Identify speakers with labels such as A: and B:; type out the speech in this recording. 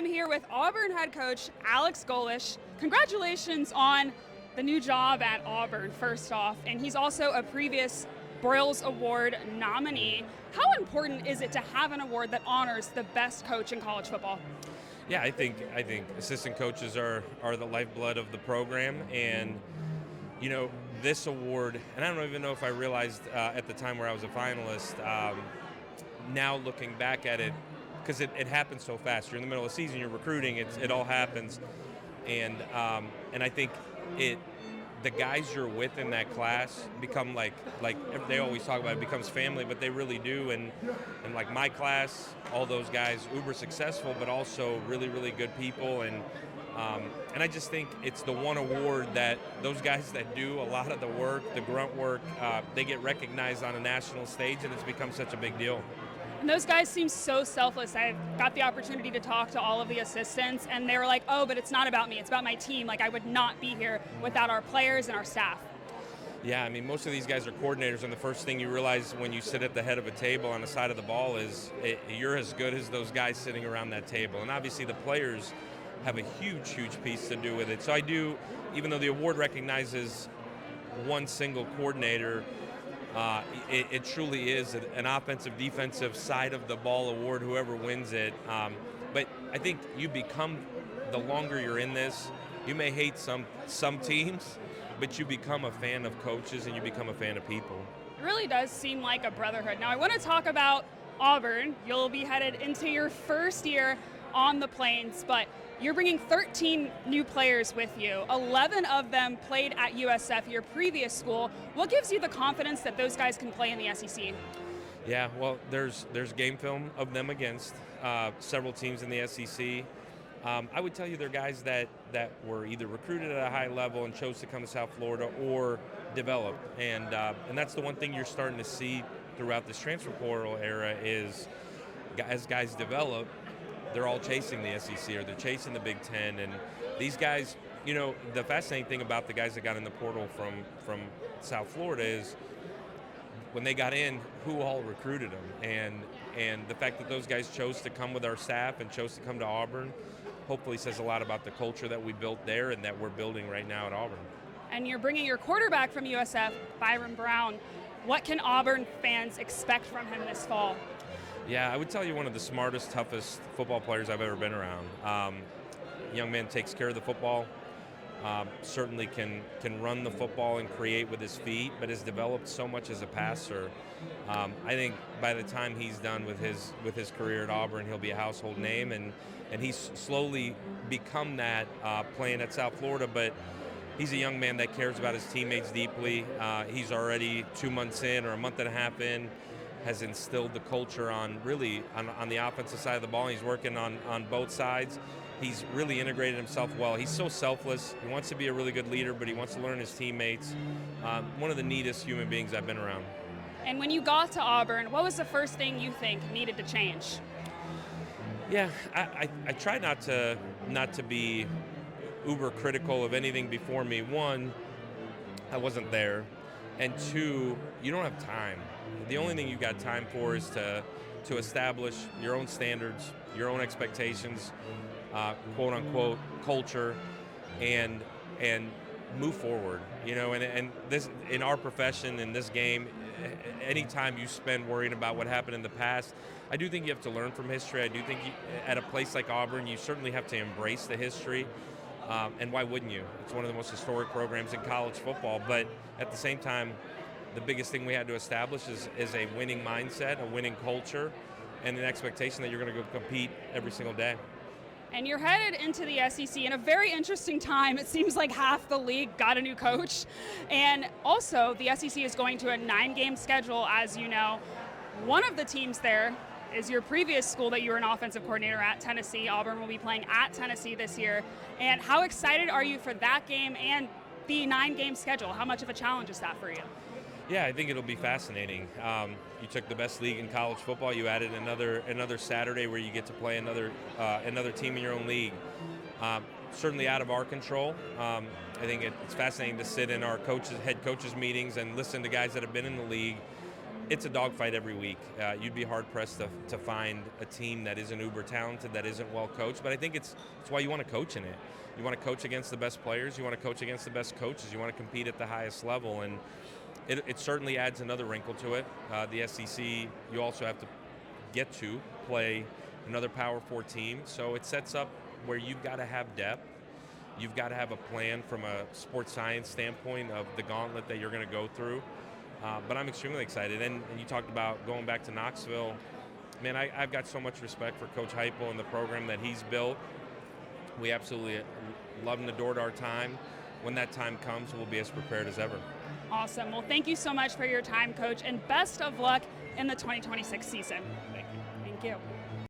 A: I'm here with Auburn head coach Alex Golesh. Congratulations on the new job at Auburn, first off, and he's also a previous Broyles Award nominee. How important is it to have an award that honors the best coach in college football?
B: Yeah, I think assistant coaches are the lifeblood of the program, and this award. And I don't even know if I realized at the time where I was a finalist. Now looking back at it, because it happens so fast. You're in the middle of the season, you're recruiting. It all happens, and I think the guys you're with in that class become like they always talk about, it becomes family, but they really do. And like my class, all those guys, uber successful, but also really, really good people. And I just think it's the one award that those guys that do a lot of the work, the grunt work, they get recognized on a national stage, and it's become such a big deal.
A: And those guys seem so selfless. I got the opportunity to talk to all of the assistants, and they were like, oh, but it's not about me, it's about my team. Like, I would not be here without our players and our staff.
B: Yeah, I mean, most of these guys are coordinators, and the first thing you realize when you sit at the head of a table on the side of the ball is you're as good as those guys sitting around that table. And obviously the players have a huge, huge piece to do with it. So I do, even though the award recognizes one single coordinator, it truly is an offensive, defensive side of the ball award, whoever wins it. But I think you become, the longer you're in this, you may hate some teams, but you become a fan of coaches and you become a fan of people.
A: It really does seem like a brotherhood. Now, I want to talk about Auburn. You'll be headed into your first year on the Plains, but you're bringing 13 new players with you. 11 of them played at USF, your previous school. What gives you the confidence that those guys can play in the SEC?
B: Yeah, well, there's game film of them against several teams in the SEC. I would tell you they're guys that were either recruited at a high level and chose to come to South Florida or developed. And that's the one thing you're starting to see throughout this transfer portal era is as guys develop, they're all chasing the SEC or they're chasing the Big Ten. And these guys, the fascinating thing about the guys that got in the portal from South Florida is when they got in, who all recruited them. And the fact that those guys chose to come with our staff and chose to come to Auburn hopefully says a lot about the culture that we built there and that we're building right now at Auburn.
A: And you're bringing your quarterback from USF, Byron. What can Auburn fans expect from him this fall?
B: Yeah, I would tell you one of the smartest, toughest football players I've ever been around. Young man takes care of the football, certainly can run the football and create with his feet, but has developed so much as a passer. I think by the time he's done with his career at Auburn, he'll be a household name, and he's slowly become that playing at South Florida, but he's a young man that cares about his teammates deeply. He's already 2 months in or a month and a half in, has instilled the culture on the offensive side of the ball. He's working on both sides. He's really integrated himself well. He's so selfless. He wants to be a really good leader, but he wants to learn his teammates. One of the neatest human beings I've been around.
A: And when you got to Auburn, what was the first thing you think needed to change?
B: Yeah, I try not to be uber critical of anything before me. One, I wasn't there. And two, you don't have time. The only thing you got time for is to establish your own standards, your own expectations, quote unquote culture, and move forward. And this, in our profession, in this game, anytime you spend worrying about what happened in the past, I do think you have to learn from history. I do think at a place like Auburn, you certainly have to embrace the history. And why wouldn't you? It's one of the most historic programs in college football. But at the same time, the biggest thing we had to establish is a winning mindset, a winning culture, and an expectation that you're going to go compete every single day.
A: And you're headed into the SEC in a very interesting time. It seems like half the league got a new coach. And also, the SEC is going to a 9-game schedule, as you know. One of the teams there is your previous school that you were an offensive coordinator at, Tennessee. Auburn will be playing at Tennessee this year. And how excited are you for that game and the 9-game schedule? How much of a challenge is that for you?
B: Yeah, I think it'll be fascinating. You took the best league in college football. You added another Saturday where you get to play another team in your own league. Certainly out of our control. I think it's fascinating to sit in our head coaches meetings and listen to guys that have been in the league it's a dogfight every week. You'd be hard-pressed to find a team that isn't uber talented, that isn't well coached, but I think it's why you want to coach in it. You want to coach against the best players, you want to coach against the best coaches, you want to compete at the highest level, and it certainly adds another wrinkle to it. The SEC, you also have to get to play another Power 4 team, so it sets up where you've got to have depth. You've got to have a plan from a sports science standpoint of the gauntlet that you're going to go through. But I'm extremely excited. And you talked about going back to Knoxville. Man, I've got so much respect for Coach Heupel and the program that he's built. We absolutely love and adored our time. When that time comes, we'll be as prepared as ever.
A: Awesome. Well, thank you so much for your time, Coach, and best of luck in the 2026 season.
B: Thank you.
A: Thank you.